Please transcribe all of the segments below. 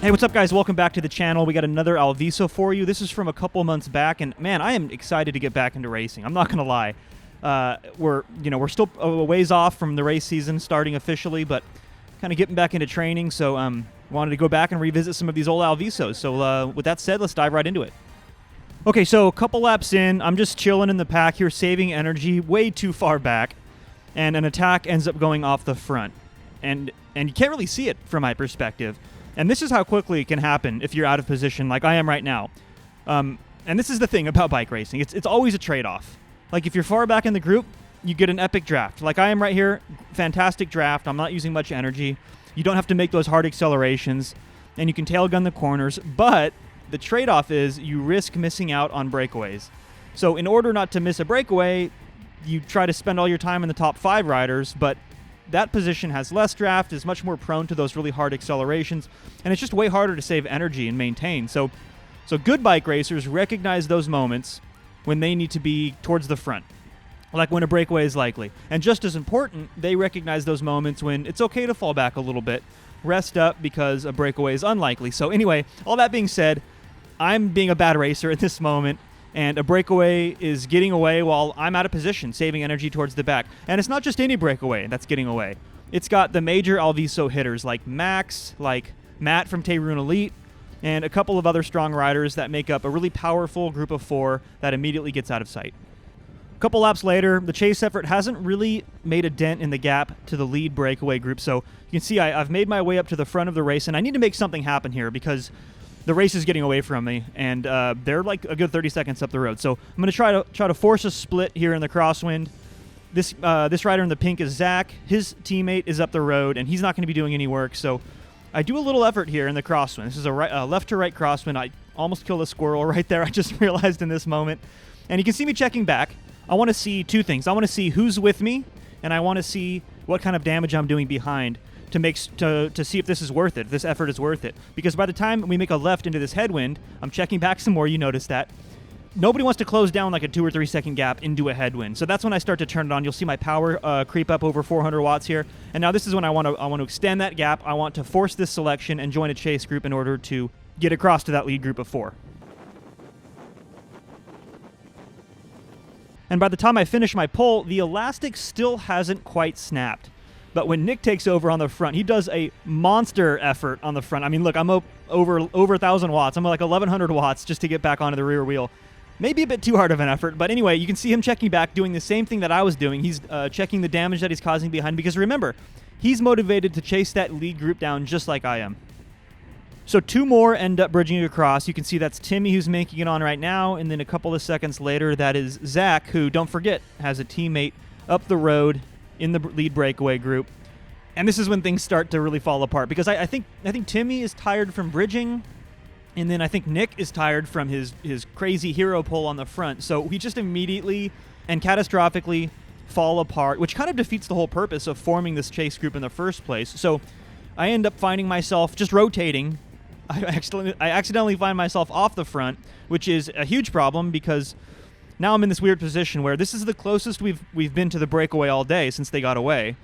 Hey, what's up, guys? Welcome back to the channel. We got another Alviso for you. This is from a couple months back, and man, I am excited to get back into racing. I'm not gonna lie. We're still a ways off from the race season starting officially, but kind of getting back into training. So wanted to go back and revisit some of these old Alvisos. So with that said, let's dive right into it. Okay, so a couple laps in, I'm just chilling in the pack here, saving energy way too far back, and an attack ends up going off the front, and you can't really see it from my perspective. And this is how quickly it can happen if you're out of position like I am right now. And this is the thing about bike racing. It's always a trade-off. Like if you're far back in the group, you get an epic draft. Like I am right here, fantastic draft. I'm not using much energy. You don't have to make those hard accelerations, and you can tail gun the corners. But the trade-off is you risk missing out on breakaways. So in order not to miss a breakaway, you try to spend all your time in the top 5 riders, but that position has less draft, is much more prone to those really hard accelerations, and it's just way harder to save energy and maintain. So good bike racers recognize those moments when they need to be towards the front, like when a breakaway is likely. And just as important, they recognize those moments when it's okay to fall back a little bit, rest up because a breakaway is unlikely. So anyway, all that being said, I'm being a bad racer at this moment, and a breakaway is getting away while I'm out of position, saving energy towards the back. And it's not just any breakaway that's getting away. It's got the major Alviso hitters like Max, like Matt from Teyrun Elite, and a couple of other strong riders that make up a really powerful group of 4 that immediately gets out of sight. A couple laps later, the chase effort hasn't really made a dent in the gap to the lead breakaway group. So you can see I've made my way up to the front of the race, and I need to make something happen here because the race is getting away from me, and they're like a good 30 seconds up the road. So I'm going to try to force a split here in the crosswind. This rider in the pink is Zach. His teammate is up the road, and he's not going to be doing any work. So I do a little effort here in the crosswind. This is a left to right crosswind. I almost killed a squirrel right there. I just realized in this moment. And you can see me checking back. I want to see 2 things. I want to see who's with me, and I want to see what kind of damage I'm doing behind to see if this is worth it, if this effort is worth it. Because by the time we make a left into this headwind, I'm checking back some more, you notice that. Nobody wants to close down like a 2 or 3 second gap into a headwind. So that's when I start to turn it on. You'll see my power creep up over 400 watts here. And now this is when I want to extend that gap. I want to force this selection and join a chase group in order to get across to that lead group of 4. And by the time I finish my pull, the elastic still hasn't quite snapped. But when Nick takes over on the front, he does a monster effort on the front. I mean, look, I'm over 1,000 watts. I'm like 1,100 watts just to get back onto the rear wheel. Maybe a bit too hard of an effort, but anyway, you can see him checking back, doing the same thing that I was doing. He's checking the damage that he's causing behind, because remember, he's motivated to chase that lead group down just like I am. So 2 more end up bridging across. You can see that's Timmy, who's making it on right now, and then a couple of seconds later, that is Zach, who, don't forget, has a teammate up the road in the lead breakaway group. And this is when things start to really fall apart, because I think Timmy is tired from bridging, and then I think Nick is tired from his crazy hero pull on the front. So we just immediately and catastrophically fall apart, which kind of defeats the whole purpose of forming this chase group in the first place. So I end up finding myself just rotating. I accidentally find myself off the front, which is a huge problem, because now I'm in this weird position where this is the closest we've been to the breakaway all day since they got away.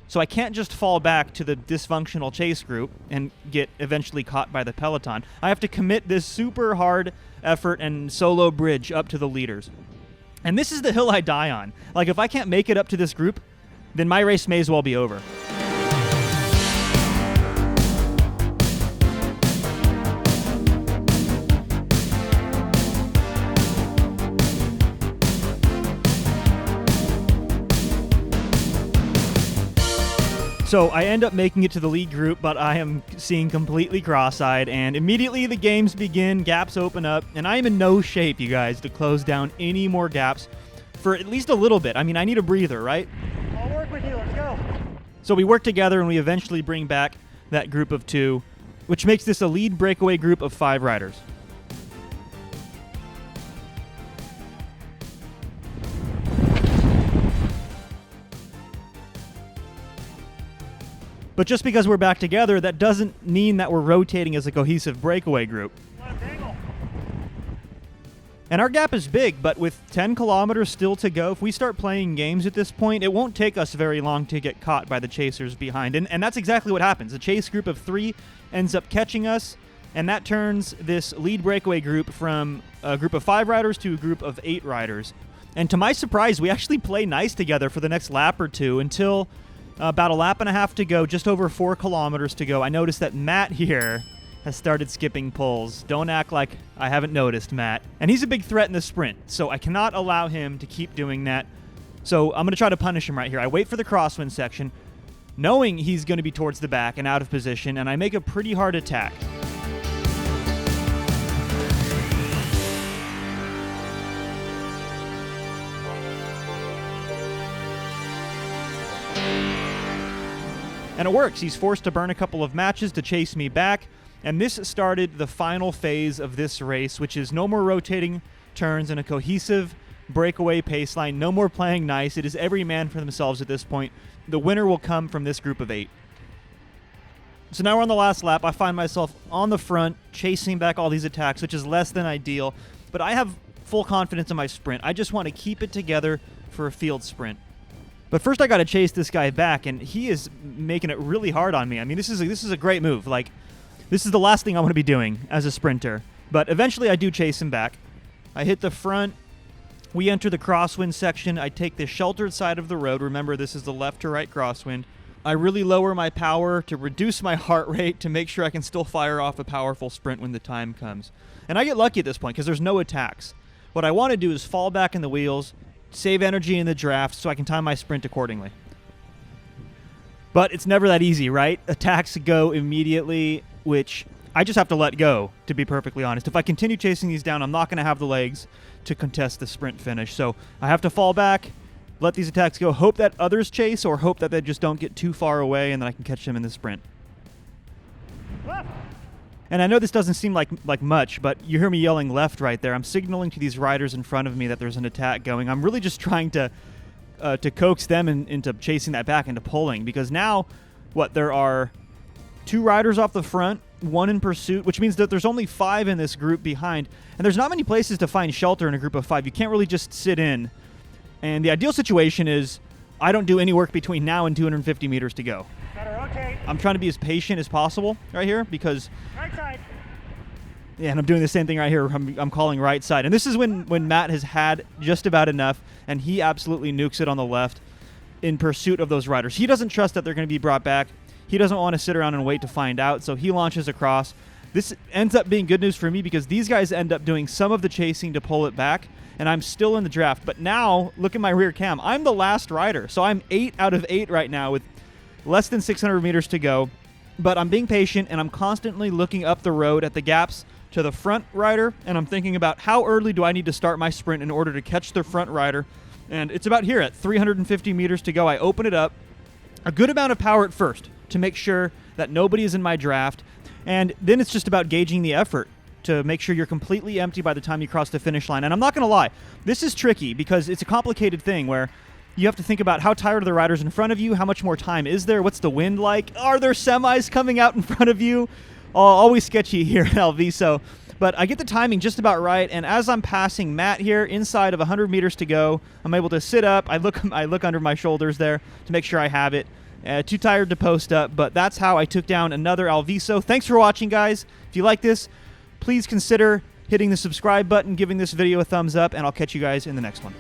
So I can't just fall back to the dysfunctional chase group and get eventually caught by the peloton. I have to commit this super hard effort and solo bridge up to the leaders. And this is the hill I die on. Like, if I can't make it up to this group, then my race may as well be over. So I end up making it to the lead group, but I am seeing completely cross-eyed, and immediately the games begin, gaps open up, and I am in no shape, you guys, to close down any more gaps for at least a little bit. I mean, I need a breather, right? I'll work with you. Let's go. So we work together, and we eventually bring back that group of 2, which makes this a lead breakaway group of 5 riders. But just because we're back together, that doesn't mean that we're rotating as a cohesive breakaway group. And our gap is big, but with 10 kilometers still to go, if we start playing games at this point, it won't take us very long to get caught by the chasers behind. And that's exactly what happens. The chase group of 3 ends up catching us, And that turns this lead breakaway group from a group of 5 riders to a group of 8 riders. And to my surprise, we actually play nice together for the next lap or two until about a lap and a half to go, just over 4 kilometers to go. I noticed that Matt here has started skipping pulls. Don't act like I haven't noticed, Matt. And he's a big threat in the sprint, so I cannot allow him to keep doing that. So I'm going to try to punish him right here. I wait for the crosswind section, knowing he's going to be towards the back and out of position, and I make a pretty hard attack. And it works. He's forced to burn a couple of matches to chase me back. And this started the final phase of this race, which is no more rotating turns and a cohesive breakaway pace line. No more playing nice. It is every man for themselves at this point. The winner will come from this group of 8. So now we're on the last lap. I find myself on the front, chasing back all these attacks, which is less than ideal. But I have full confidence in my sprint. I just want to keep it together for a field sprint. But first I got to chase this guy back, and he is making it really hard on me. I mean, this is a great move. Like, this is the last thing I want to be doing as a sprinter. But eventually I do chase him back. I hit the front. We enter the crosswind section. I take the sheltered side of the road. Remember, this is the left to right crosswind. I really lower my power to reduce my heart rate to make sure I can still fire off a powerful sprint when the time comes. And I get lucky at this point because there's no attacks. What I want to do is fall back in the wheels, save energy in the draft so I can time my sprint accordingly. But it's never that easy, right? Attacks go immediately, which I just have to let go, to be perfectly honest. If I continue chasing these down, I'm not going to have the legs to contest the sprint finish. So I have to fall back, let these attacks go, hope that others chase, or hope that they just don't get too far away and then I can catch them in the sprint. And I know this doesn't seem like much, but you hear me yelling left right there. I'm signaling to these riders in front of me that there's an attack going. I'm really just trying to coax them into chasing that back, into pulling, because now, there are 2 riders off the front, 1 in pursuit, which means that there's only 5 in this group behind, and there's not many places to find shelter in a group of 5. You can't really just sit in, and the ideal situation is I don't do any work between now and 250 meters to go. Gotta rotate. I'm trying to be as patient as possible right here because... Right side. Yeah, and I'm doing the same thing right here. I'm calling right side. And this is when Matt has had just about enough, and he absolutely nukes it on the left in pursuit of those riders. He doesn't trust that they're going to be brought back. He doesn't want to sit around and wait to find out, so he launches across. This ends up being good news for me because these guys end up doing some of the chasing to pull it back, and I'm still in the draft. But now, look at my rear cam. I'm the last rider, so I'm 8 out of 8 right now with less than 600 meters to go. But I'm being patient, and I'm constantly looking up the road at the gaps to the front rider, and I'm thinking about how early do I need to start my sprint in order to catch the front rider. And it's about here at 350 meters to go. I open it up, a good amount of power at first to make sure that nobody is in my draft, and then it's just about gauging the effort to make sure you're completely empty by the time you cross the finish line. And I'm not going to lie, this is tricky because it's a complicated thing where you have to think about how tired are the riders in front of you, how much more time is there, what's the wind like, are there semis coming out in front of you? Always sketchy here at Alviso. But I get the timing just about right, and as I'm passing Matt here, inside of 100 meters to go, I'm able to sit up. I look under my shoulders there to make sure I have it. Too tired to post up, but that's how I took down another Alviso. Thanks for watching, guys. If you like this, please consider hitting the subscribe button, giving this video a thumbs up, and I'll catch you guys in the next one.